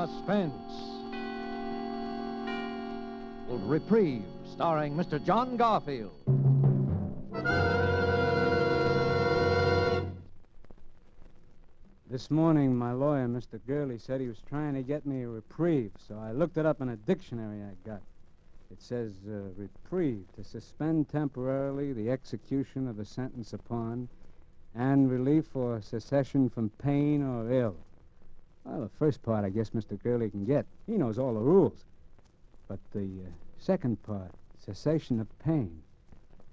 Suspense. Reprieve, starring Mr. John Garfield. This morning, my lawyer, Mr. Gurley, said he was trying to get me a reprieve, so I looked it up in a dictionary I got. It says, reprieve, to suspend temporarily the execution of a sentence upon, and relief for cessation from pain or ill. Well, the first part, I guess Mr. Gurley can get. He knows all the rules. But the second part, cessation of pain,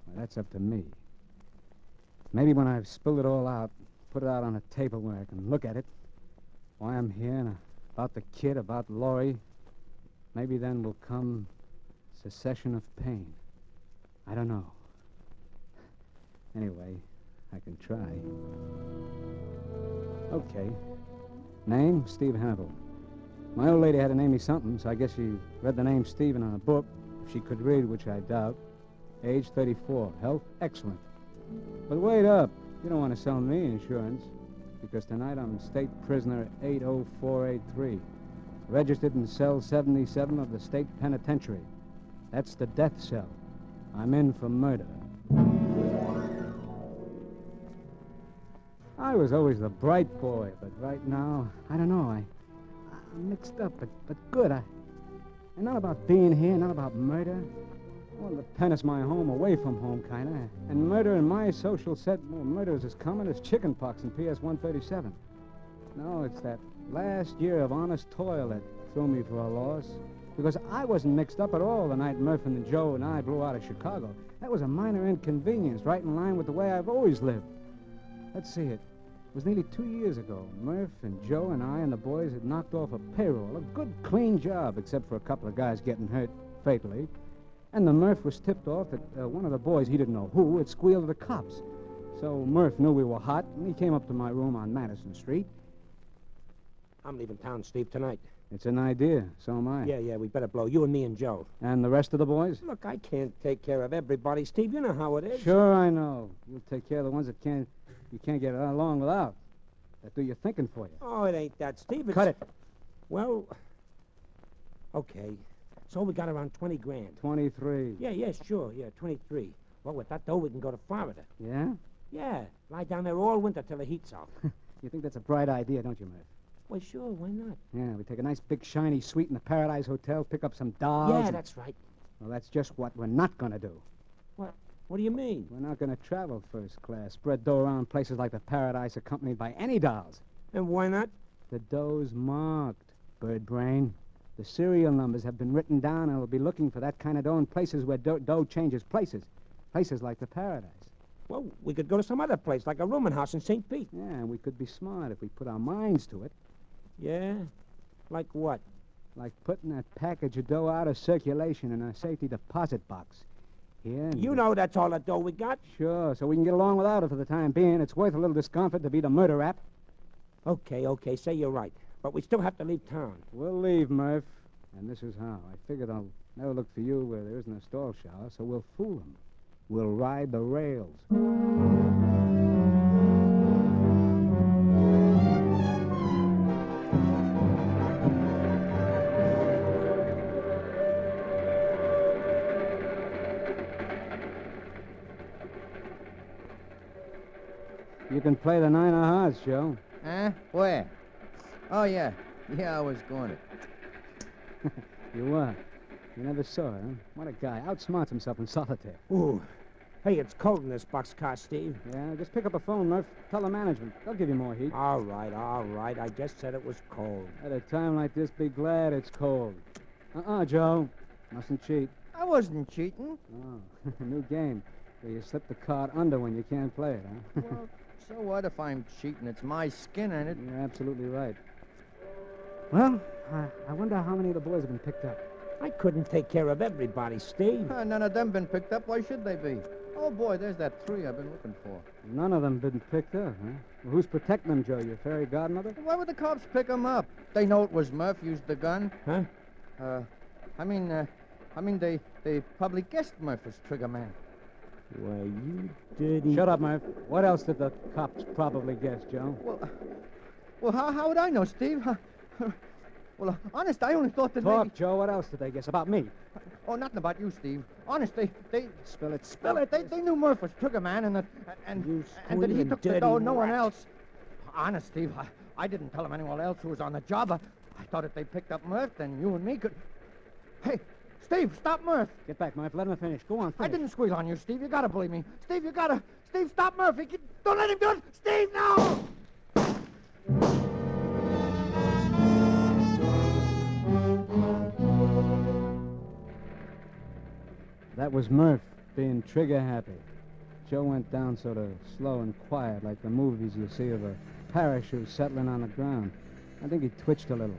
well, that's up to me. Maybe when I've spilled it all out, put it out on a table where I can look at it, why I'm here, and about the kid, about Laurie, maybe then will come cessation of pain. I don't know. Anyway, I can try. Okay. Name, Steve Hannibal. My old lady had to name me something, so I guess she read the name Stephen on a book, if she could read, which I doubt. Age 34. Health, excellent. But wait up. You don't want to sell me insurance, because tonight I'm state prisoner 80483, registered in cell 77 of the state penitentiary. That's the death cell. I'm in for murder. I was always the bright boy, but right now, I don't know, I'm mixed up, but good. And not about being here, not about murder. Well, the pen is my home, away from home, kind of. And murder in my social set, well, murder is as common as chicken pox in PS 137. No, it's that last year of honest toil that threw me for a loss. Because I wasn't mixed up at all the night Murph and Joe and I blew out of Chicago. That was a minor inconvenience, right in line with the way I've always lived. Let's see it. It was nearly 2 years ago. Murph and Joe and I and the boys had knocked off a payroll, a good, clean job, except for a couple of guys getting hurt fatally. And the Murph was tipped off that one of the boys, he didn't know who, had squealed to the cops. So Murph knew we were hot, and he came up to my room on Madison Street. I'm leaving town, Steve, tonight. It's an idea. So am I. Yeah, we better blow. You and me and Joe. And the rest of the boys? Look, I can't take care of everybody, Steve. You know how it is. Sure, I know. You'll take care of the ones that you can't get along without. That do your thinking for you. Oh, it ain't that, Steve. It's... Cut it. Well, okay. So we got around 20 grand. 23. Yeah, sure. Yeah, 23. Well, with that dough, we can go to Florida. Yeah? Yeah. Lie down there all winter till the heat's off. You think that's a bright idea, don't you, Murph? Well, sure. Why not? Yeah, we take a nice big shiny suite in the Paradise Hotel, pick up some dolls. Yeah, that's right. Well, that's just what we're not going to do. What do you mean? We're not going to travel first class, spread dough around places like the Paradise accompanied by any dolls. And why not? The dough's marked, bird brain. The serial numbers have been written down, and we'll be looking for that kind of dough in places where dough changes places. Places like the Paradise. Well, we could go to some other place, like a rooming house in St. Pete. Yeah, and we could be smart if we put our minds to it. Yeah? Like what? Like putting that package of dough out of circulation in a safety deposit box. Here. You know that's all the dough we got. Sure, so we can get along without it for the time being. It's worth a little discomfort to beat a murder rap. Okay, say you're right. But we still have to leave town. We'll leave, Murph. And this is how. I figured I'll never look for you where there isn't a stall shower, so we'll fool them. We'll ride the rails. You can play the 9 of hearts, Joe. Huh? Where? Oh, yeah. Yeah, I was going to. You were. You never saw it, huh? What a guy. Outsmarts himself in solitaire. Ooh. Hey, it's cold in this boxcar, Steve. Yeah, just pick up a phone, Murph. Tell the management. They'll give you more heat. All right. I just said it was cold. At a time like this, be glad it's cold. Joe. Mustn't cheat. I wasn't cheating. Oh, new game. Where you slip the card under when you can't play it, huh? Well, so what if I'm cheating? It's my skin, ain't it? You're absolutely right. Well, I wonder how many of the boys have been picked up. I couldn't take care of everybody, Steve. None of them been picked up. Why should they be? Oh, boy, there's that 3 I've been looking for. None of them been picked up, huh? Well, who's protecting them, Joe? Your fairy godmother? Why would the cops pick them up? They know it was Murph used the gun. Huh? I mean, they probably guessed Murph was trigger man. Why, you dirty... Shut up, Murph. What else did the cops probably guess, Joe? Well, how would I know, Steve? Well, honest, I only thought that Talk, maybe... Joe. What else did they guess? About me? Oh, nothing about you, Steve. Honest, they... Spill it, Well, spill it. they knew Murph was trigger man and that You and that he squealing took the dirty dough. No one rat. else. Honest, Steve, I didn't tell him anyone else who was on the job. I thought if they picked up Murph, then you and me could... Hey, Steve, stop Murph. Get back, Murph. Let him finish. Go on, finish. I didn't squeal on you, Steve. You gotta believe me. Steve, you gotta... Steve, stop Murph. Don't let him do it. Steve, no! That was Murph being trigger happy. Joe went down sort of slow and quiet, like the movies you see of a parachute settling on the ground. I think he twitched a little.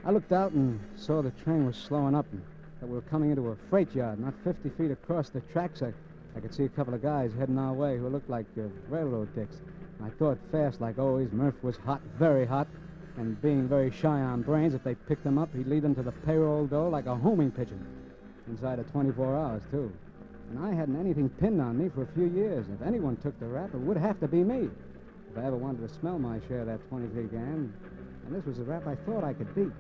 I looked out and saw the train was slowing up and that we were coming into a freight yard, not 50 feet across the tracks. I could see a couple of guys heading our way who looked like railroad dicks. I thought fast, like always. Murph was hot, very hot, and being very shy on brains, if they picked him up, he'd lead them to the payroll door like a homing pigeon. Inside of 24 hours, too. And I hadn't anything pinned on me for a few years. If anyone took the rap, it would have to be me. If I ever wanted to smell my share of that 23 grand. And this was a rap I thought I could beat.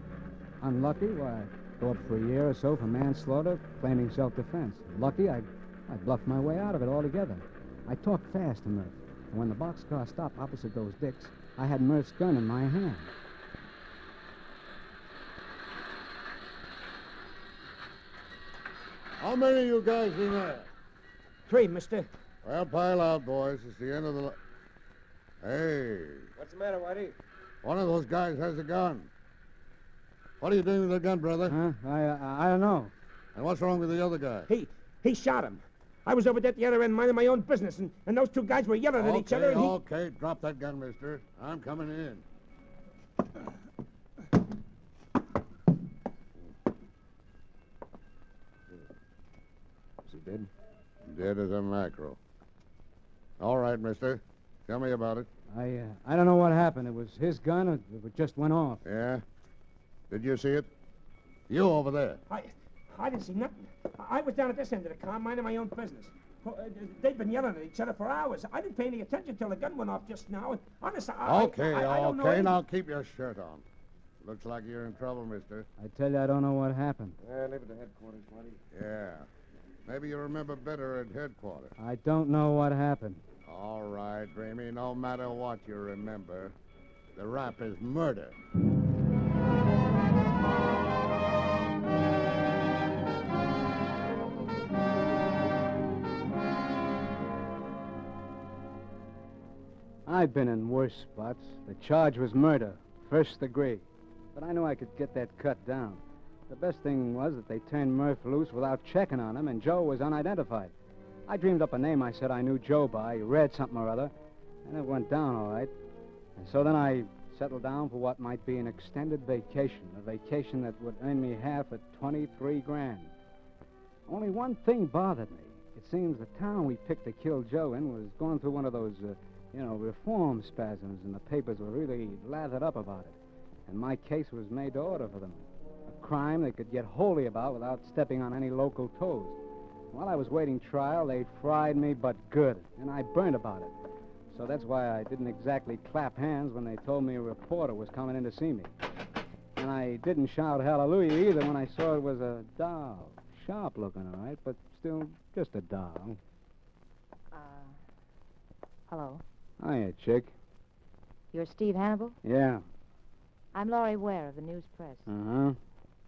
Unlucky, why, I'd go up for a year or so for manslaughter, claiming self-defense. Lucky, I'd bluff my way out of it altogether. I talked fast to Murph. And when the boxcar stopped opposite those dicks, I had Murph's gun in my hand. How many of you guys in there? 3, mister. Well, pile out, boys. It's the end of the... Hey, What's the matter, Whitey? one of those guys has a gun. What are you doing with the gun, brother? Huh? I don't know. And what's wrong with the other guy? He shot him. I was over there at the other end minding my own business, and those 2 guys were yelling at each other, and he... Okay, drop that gun, mister. I'm coming in. Is he dead? Dead as a mackerel. All right, mister. Tell me about it. I don't know what happened. It was his gun, or it just went off. Yeah? Did you see it? You over there. I didn't see nothing. I was down at this end of the car minding my own business. They'd been yelling at each other for hours. I didn't pay any attention till the gun went off just now. And honest, I don't know anything. Now keep your shirt on. Looks like you're in trouble, mister. I tell you, I don't know what happened. Leave it to headquarters, buddy. Yeah. Maybe you remember better at headquarters. I don't know what happened. All right, Dreamy. No matter what you remember, the rap is murder. I'd been in worse spots. The charge was murder, first degree. But I knew I could get that cut down. The best thing was that they turned Murph loose without checking on him, and Joe was unidentified. I dreamed up a name I said I knew Joe by, read something or other, and it went down all right. And so then I settled down for what might be an extended vacation, a vacation that would earn me half at 23 grand. Only one thing bothered me. It seems the town we picked to kill Joe in was going through one of those, reform spasms, and the papers were really lathered up about it. And my case was made to order for them. A crime they could get holy about without stepping on any local toes. While I was waiting trial, they fried me but good, and I burned about it. So that's why I didn't exactly clap hands when they told me a reporter was coming in to see me. And I didn't shout hallelujah either when I saw it was a doll. Sharp looking, all right, but still just a doll. Hello. Hiya, chick. You're Steve Hannibal? Yeah. I'm Laurie Ware of the News Press. Uh-huh.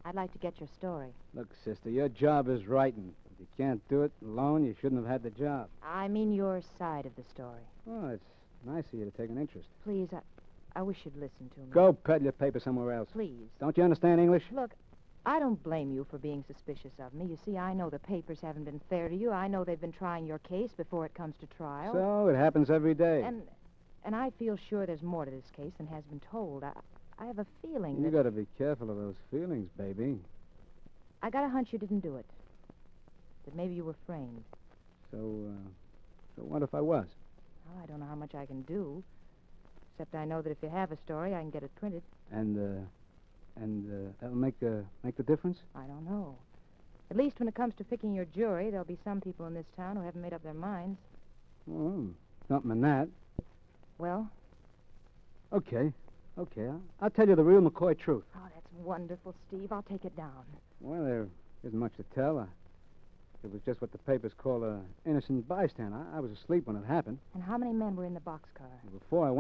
I'd like to get your story. Look, sister, your job is writing. If you can't do it alone, you shouldn't have had the job. I mean your side of the story. Oh, it's nice of you to take an interest. Please, I wish you'd listen to me. Go peddle your paper somewhere else. Please. Don't you understand English? Look, I don't blame you for being suspicious of me. You see, I know the papers haven't been fair to you. I know they've been trying your case before it comes to trial. So, it happens every day. And I feel sure there's more to this case than has been told. I have a feeling You that... gotta be careful of those feelings, baby. I got a hunch you didn't do it. That maybe you were framed. So what if I was? Well, I don't know how much I can do. Except I know that if you have a story, I can get it printed. And that'll make the difference? I don't know. At least when it comes to picking your jury, there'll be some people in this town who haven't made up their minds. Oh, something in that. Well? Okay. I'll tell you the real McCoy truth. Oh, that's wonderful, Steve. I'll take it down. Well, there isn't much to tell. It was just what the papers call an innocent bystander. I was asleep when it happened. And how many men were in the boxcar? Before I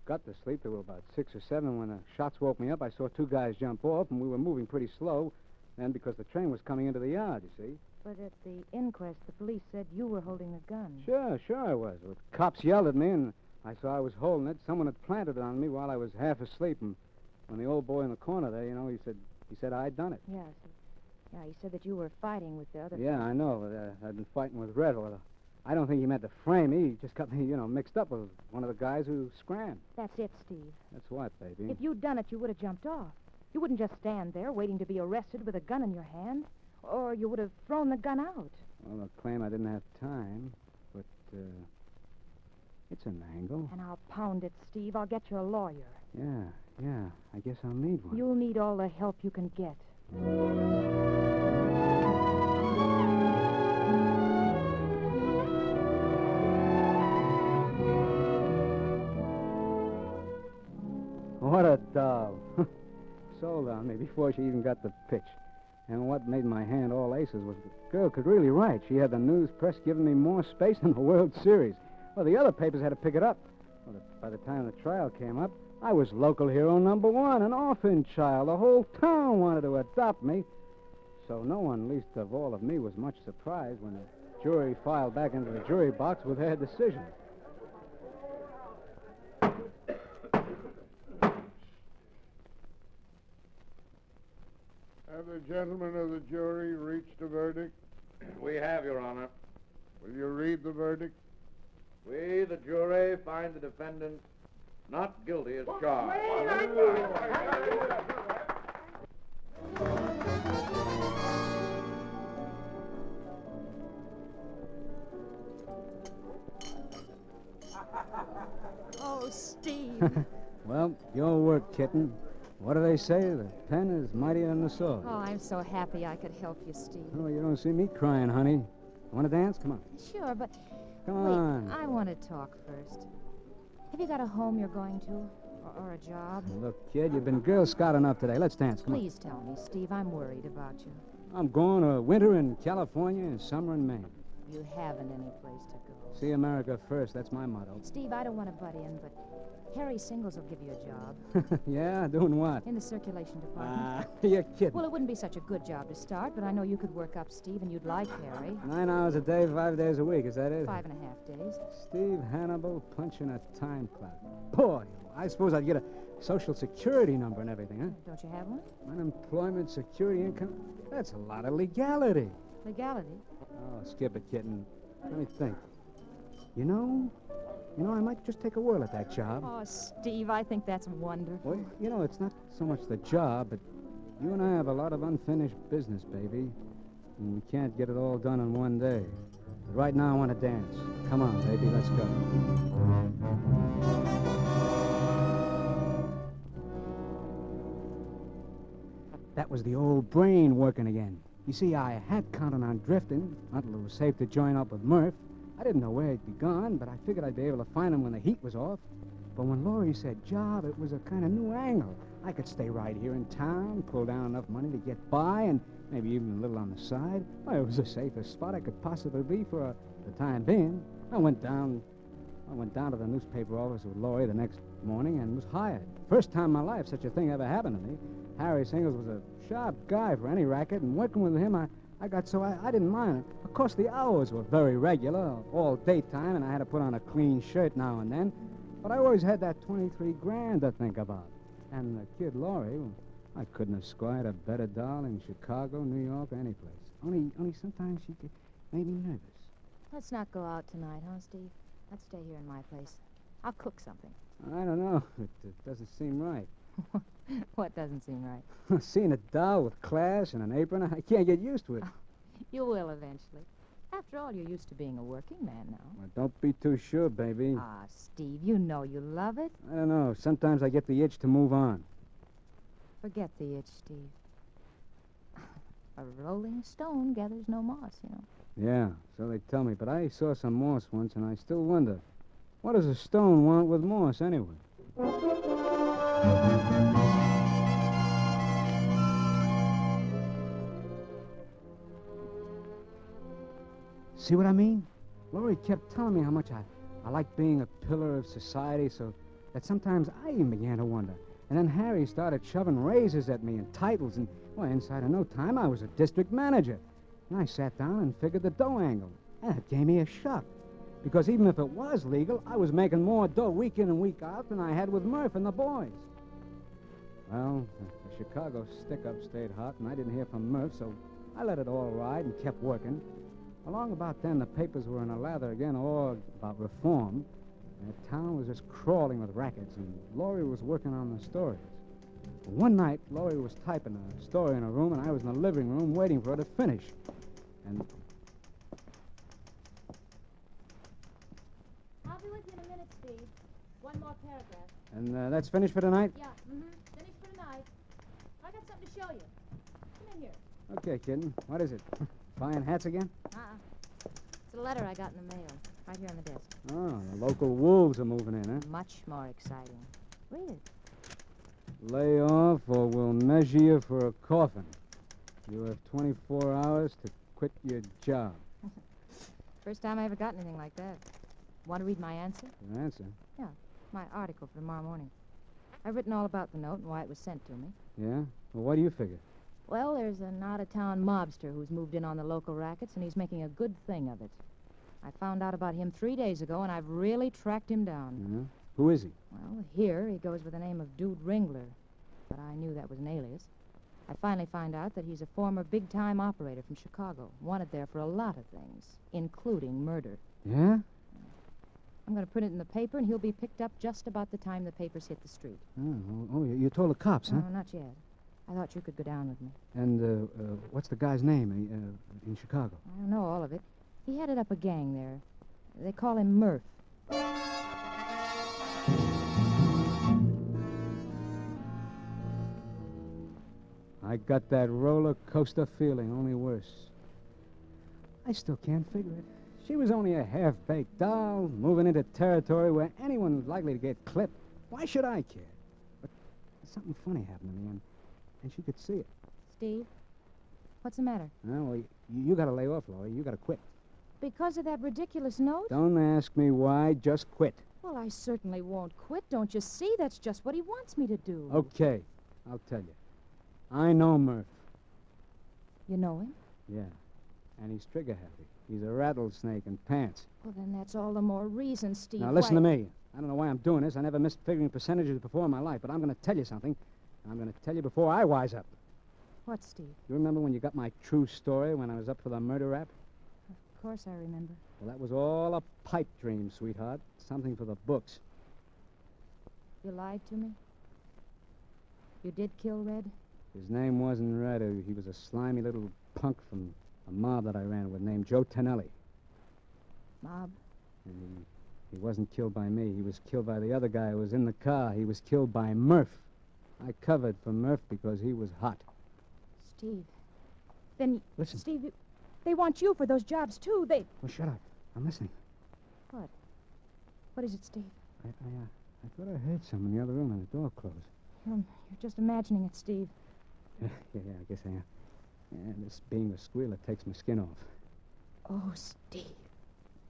got to sleep, there were about 6 or 7. When the shots woke me up, I saw 2 guys jump off, and we were moving pretty slow. And because the train was coming into the yard, you see. But at the inquest, the police said you were holding a gun. Sure I was. The cops yelled at me, and I saw I was holding it. Someone had planted it on me while I was half asleep. And when the old boy in the corner there, he said I'd done it. Yes. Yeah, he said that you were fighting with the other Yeah, fellow. I know. I'd been fighting with Red. Well, I don't think he meant to frame me. He just got me, mixed up with one of the guys who scrammed. That's it, Steve. That's what, baby? If you'd done it, you would have jumped off. You wouldn't just stand there waiting to be arrested with a gun in your hand. Or you would have thrown the gun out. Well, they'll claim I didn't have time, but, it's an angle. And I'll pound it, Steve. I'll get you a lawyer. Yeah, I guess I'll need one. You'll need all the help you can get. What a doll. Sold on me before she even got the pitch. And what made my hand all aces was the girl could really write. She had the news press giving me more space than the World Series. Well, the other papers had to pick it up. Well, by the time the trial came up, I was local hero #1, an orphan child. The whole town wanted to adopt me. So no one, least of all of me, was much surprised when the jury filed back into the jury box with their decision. Have the gentlemen of the jury reached a verdict? We have, Your Honor. Will you read the verdict? We, the jury, find the defendant not guilty as charged. Oh, Steve. Well, your work, kitten. What do they say? The pen is mightier than the sword. Oh, I'm so happy I could help you, Steve. Oh, you don't see me crying, honey. Want to dance? Come on. Sure, but Come wait, on. I want to talk first. Have you got a home you're going to? Or a job? Look, kid, you've been Girl Scout enough today. Let's dance. Come Please tell me, Steve. I'm worried about you. on. I'm going to winter in California and summer in Maine. You haven't any place to go. See America first. That's my motto. Steve, I don't want to butt in, but Harry Singles will give you a job. Yeah? Doing what? In the circulation department. You're kidding. Well, it wouldn't be such a good job to start, but I know you could work up, Steve, and you'd like Harry. 9 hours a day, 5 days a week. Is that it? 5.5 days. Steve Hannibal punching a time clock. Boy, I suppose I'd get a Social Security number and everything, huh? Don't you have one? Unemployment, security, income. That's a lot of legality. Legality? Oh, skip it, kitten. Let me think. You know, I might just take a whirl at that job. Oh, Steve, I think that's wonderful. Well, it's not so much the job, but you and I have a lot of unfinished business, baby. And we can't get it all done in one day. But right now, I want to dance. Come on, baby, let's go. That was the old brain working again. You see, I had counted on drifting until it was safe to join up with Murph. I didn't know where he'd be gone, but I figured I'd be able to find him when the heat was off. But when Laurie said job, it was a kind of new angle. I could stay right here in town, pull down enough money to get by, and maybe even a little on the side. Well, it was the safest spot I could possibly be for the time being. I went down to the newspaper office with Laurie the next morning and was hired. First time in my life such a thing ever happened to me. Harry Singles was a sharp guy for any racket, and working with him, I got so I didn't mind it. Of course, the hours were very regular, all daytime, and I had to put on a clean shirt now and then. But I always had that 23 grand to think about. And the kid Laurie, well, I couldn't have squired a better doll in Chicago, New York, or any place. Only sometimes she made me nervous. Let's not go out tonight, huh, Steve? Let's stay here in my place. I'll cook something. I don't know. It doesn't seem right. What doesn't seem right? Seeing a doll with class and an apron, I can't get used to it. You will eventually. After all, you're used to being a working man now. Well, don't be too sure, baby. Ah, Steve, you know you love it. I don't know. Sometimes I get the itch to move on. Forget the itch, Steve. A rolling stone gathers no moss, you know. Yeah, so they tell me. But I saw some moss once, and I still wonder, what does a stone want with moss anyway? See what I mean? Laurie kept telling me how much I liked being a pillar of society, so that sometimes I even began to wonder. And then Harry started shoving raises at me and titles, and, well, inside of no time, I was a district manager. And I sat down and figured the dough angle. And it gave me a shock. Because even if it was legal, I was making more dough week in and week out than I had with Murph and the boys. Well, the Chicago stick-up stayed hot, and I didn't hear from Murph, so I let it all ride and kept working. Along about then, the papers were in a lather again, all about reform. And the town was just crawling with rackets, and Laurie was working on the stories. One night, Laurie was typing a story in her room, and I was in the living room waiting for her to finish. And... I'll be with you in a minute, Steve. One more paragraph. And that's finished for tonight? Yeah, finished for tonight. I got something to show you. Come in here. Okay, kitten. What is it? Buying hats again? It's a letter I got in the mail, right here on the desk. Oh, the local wolves are moving in, huh? Much more exciting. Read it. Lay off or we'll measure you for a coffin. You have 24 hours to quit your job. First time I ever got anything like that. Want to read my answer? Your answer? Yeah, my article for tomorrow morning. I've written all about the note and why it was sent to me. Yeah? Well, what do you figure? Well, there's an out-of-town mobster who's moved in on the local rackets, and he's making a good thing of it. I found out about him 3 days ago, and I've really tracked him down. Yeah? Who is he? Well, here he goes with the name of Dude Ringler, but I knew that was an alias. I finally find out that he's a former big-time operator from Chicago, wanted there for a lot of things, including murder. Yeah? I'm going to print it in the paper, and he'll be picked up just about the time the papers hit the street. Oh, you told the cops, huh? No, not yet. I thought you could go down with me. And what's the guy's name in Chicago? I don't know all of it. He headed up a gang there. They call him Murph. I got that roller coaster feeling, only worse. I still can't figure it. She was only a half-baked doll, moving into territory where anyone was likely to get clipped. Why should I care? But something funny happened to me, and she could see it. Steve, what's the matter? Well, you got to lay off, Laurie. You got to quit. Because of that ridiculous note? Don't ask me why. Just quit. Well, I certainly won't quit. Don't you see? That's just what he wants me to do. Okay, I'll tell you. I know Murph. You know him? Yeah, and he's trigger-happy. He's a rattlesnake in pants. Well, then that's all the more reason, Steve. Now, listen to me. I don't know why I'm doing this. I never missed figuring percentages before in my life, but I'm going to tell you something. I'm going to tell you before I wise up. What, Steve? You remember when you got my true story when I was up for the murder rap? Of course I remember. Well, that was all a pipe dream, sweetheart. Something for the books. You lied to me? You did kill Red? His name wasn't Red. He was a slimy little punk from a mob that I ran with named Joe Tonelli. Mob? And he wasn't killed by me. He was killed by the other guy who was in the car. He was killed by Murph. I covered for Murph because he was hot. Steve. Then... Listen. Steve, they want you for those jobs, too. They... Well, shut up. I'm listening. What? What is it, Steve? I thought I heard someone in the other room and the door closed. You're just imagining it, Steve. Yeah, I guess I am. Yeah, this being a squealer takes my skin off. Oh, Steve.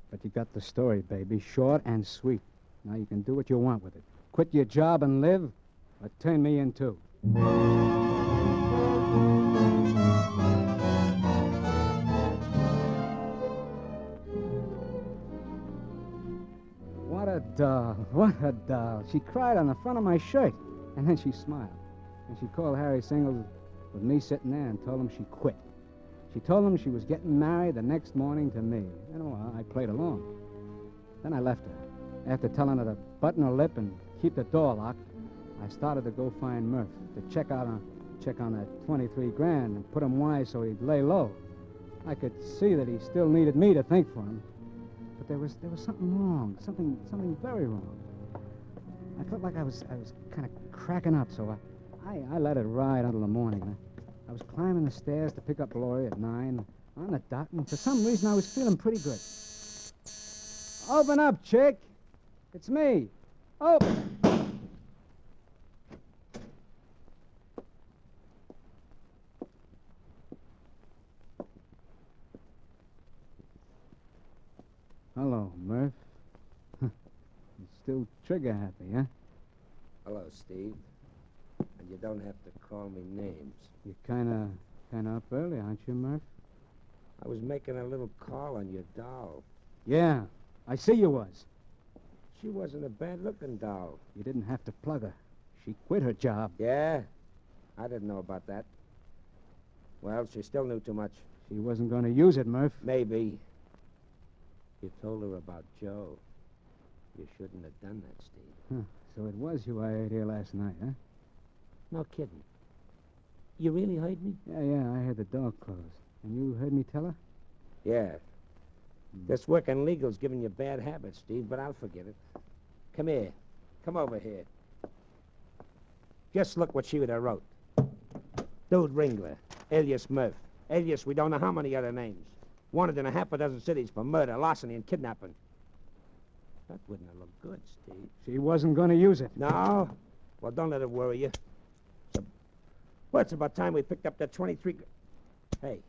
But you got the story, baby. Short and sweet. Now you can do what you want with it. Quit your job and live, or turn me in, too. What a doll. What a doll. She cried on the front of my shirt, and then she smiled. And she called Harry Singles with me sitting there and told him she quit. She told him she was getting married the next morning to me. I played along. Then I left her. After telling her to button her lip and keep the door locked, I started to go find Murph to check on that 23 grand and put him wise so he'd lay low. I could see that he still needed me to think for him. But there was something wrong, something very wrong. I felt like I was kind of cracking up, so I let it ride until the morning. I was climbing the stairs to pick up Laurie at 9 on the dot, and for some reason I was feeling pretty good. Open up, chick. It's me. Open. too trigger-happy, huh? Hello, Steve. And you don't have to call me names. You're kinda up early, aren't you, Murph? I was making a little call on your doll. Yeah, I see you was. She wasn't a bad-looking doll. You didn't have to plug her. She quit her job. Yeah? I didn't know about that. Well, she still knew too much. She wasn't going to use it, Murph. Maybe. You told her about Joe. You shouldn't have done that, Steve. Huh. So it was you I heard here last night, huh? No kidding. You really heard me? Yeah, I heard the door close. And you heard me tell her? Yeah. This working legal's giving you bad habits, Steve, but I'll forget it. Come here. Come over here. Just look what she would have wrote. Dude Ringler, alias Murph. Alias, we don't know how many other names. Wanted in a half a dozen cities for murder, larceny, and kidnapping. That wouldn't have looked good, Steve. She wasn't going to use it. No? Well, don't let it worry you. Well, it's about time we picked up that 23... Hey,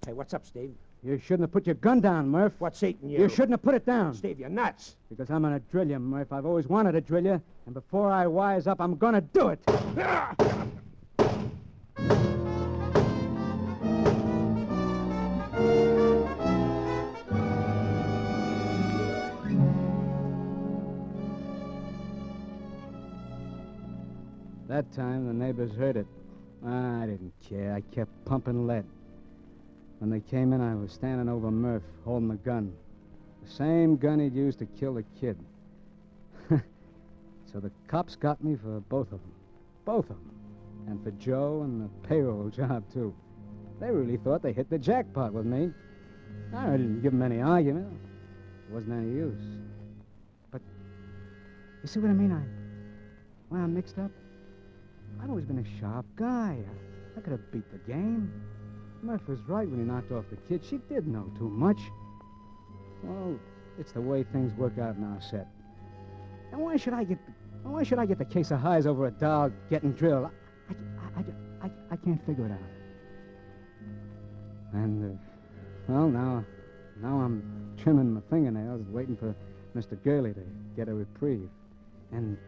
what's up, Steve? You shouldn't have put your gun down, Murph. What's eating you? You shouldn't have put it down. Steve, you're nuts. Because I'm going to drill you, Murph. I've always wanted to drill you, and before I wise up, I'm going to do it. That time, the neighbors heard it. I didn't care. I kept pumping lead. When they came in, I was standing over Murph, holding the gun. The same gun he'd used to kill the kid. So the cops got me for both of them. Both of them. And for Joe and the payroll job, too. They really thought they hit the jackpot with me. I didn't give them any argument. It wasn't any use. But, you see what I mean? When I'm mixed up, I've always been a sharp guy. I could have beat the game. Murph was right when he knocked off the kid. She did know too much. Well, it's the way things work out in our set. And why should I get the case of highs over a dog getting drilled? I can't figure it out. And, well, now I'm trimming my fingernails, waiting for Mr. Gurley to get a reprieve. And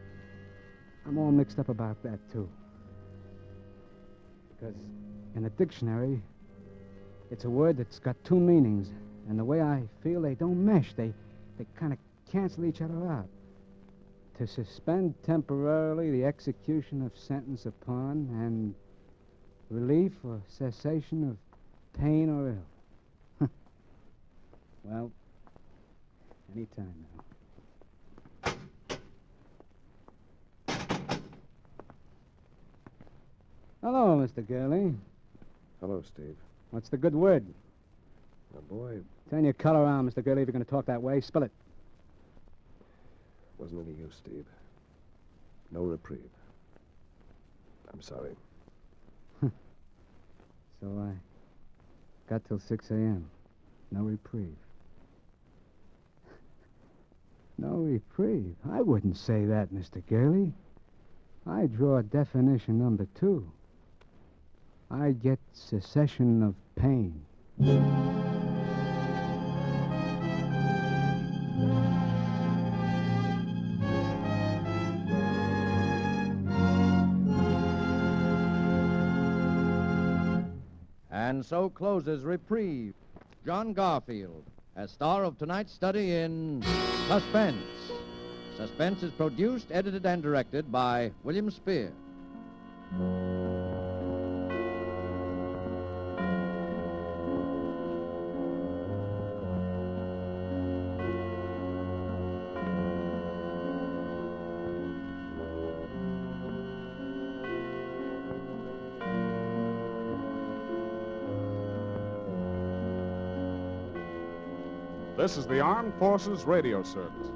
I'm all mixed up about that, too. Because in the dictionary, it's a word that's got two meanings. And the way I feel, they don't mesh. They kind of cancel each other out. To suspend temporarily the execution of sentence upon and relief or cessation of pain or ill. Well, any time now. Hello, Mr. Gurley. Hello, Steve. What's the good word? Now, boy, Turn your collar around, Mr. Gurley, if you're going to talk that way. Spill it. wasn't any use, Steve. No reprieve. I'm sorry. So I got till 6 a.m. No reprieve. No reprieve? I wouldn't say that, Mr. Gurley. I draw definition number 2. I get cessation of pain. And so closes Reprieve. John Garfield, as star of tonight's study in Suspense. Suspense is produced, edited, and directed by William Spear. This is the Armed Forces Radio Service.